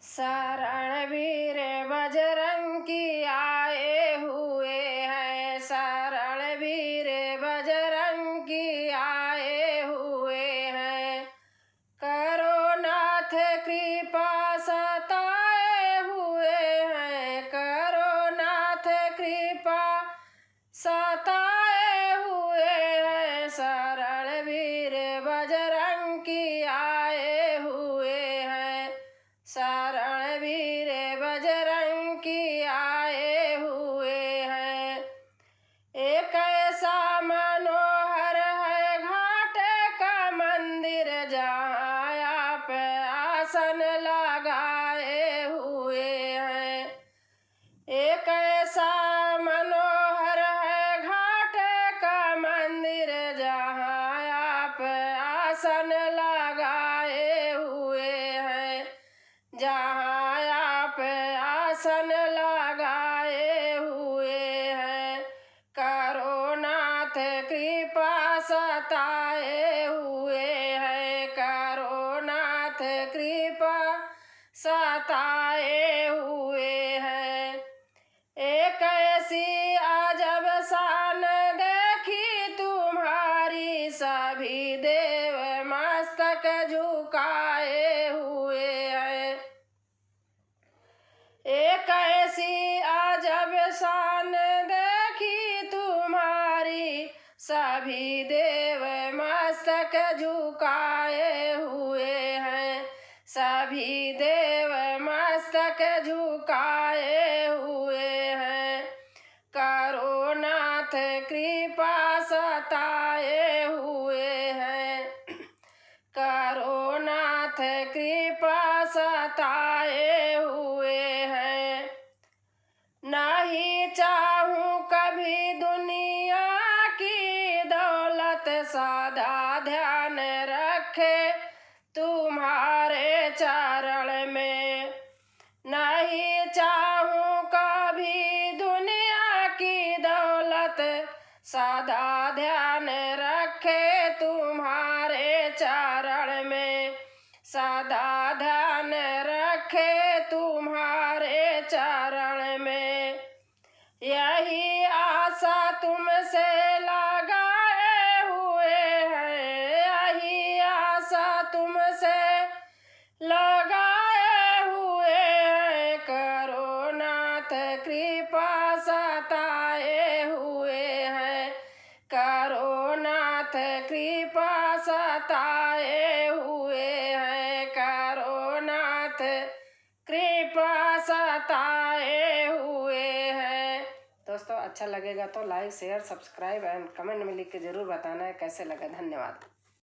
शरण वीर बजरंगी आए हुए हैं, शरण वीर बजरंगी आए हुए हैं। करो नाथ कृपा सताए हुए हैं, करो नाथ कृपा सताए हुए हैं। शरण वीर बजरंगी आए हुए हैं, शरण वीर बजरंगी आए हुए हैं। एक ऐसा मनोहर है घाट का मंदिर, जहाँ आप आसन लगाए हुए हैं। एक ऐसा मनोहर है घाट का मंदिर, जहाँ आप आसन लगाए हुए हैं, जहाँ आप आसन लगाए हुए हैं। करो नाथ कृपा सताए हुए हैं, करो नाथ कृपा सताए हुए हैं। एक ऐसी अजब शान देखी तुम्हारी, सभी देव मस्तक झुकाए हुए हैं। एक ऐसी अजब शान देखी तुम्हारी, सभी देव मस्तक झुकाए हुए हैं, सभी देव मस्तक झुकाए हुए हैं। करो नाथ कृपा सताए हुए हैं, करो नाथ कृपा सताए हुए हैं। नहीं चाहूं कभी दुनिया की दौलत, सदा ध्यान रखे तुम्हारे चरण में। नहीं चाहूं कभी दुनिया की दौलत, सदा ध्यान रखे तुम्हारे चरण में, सदा ध्यान रखे तुम्हारे चरण में। यही आशा तुमसे लगाए हुए हैं, यही आशा तुमसे लगाए हुए हैं। करो नाथ कृपा सताए हुए हैं, करो नाथ कृपा सताए हुए हैं, करो नाथ कृपा सताए हुए हैं। दोस्तों अच्छा लगेगा तो like share subscribe and comment में लिख के ज़रूर बताना है कैसे लगा। धन्यवाद।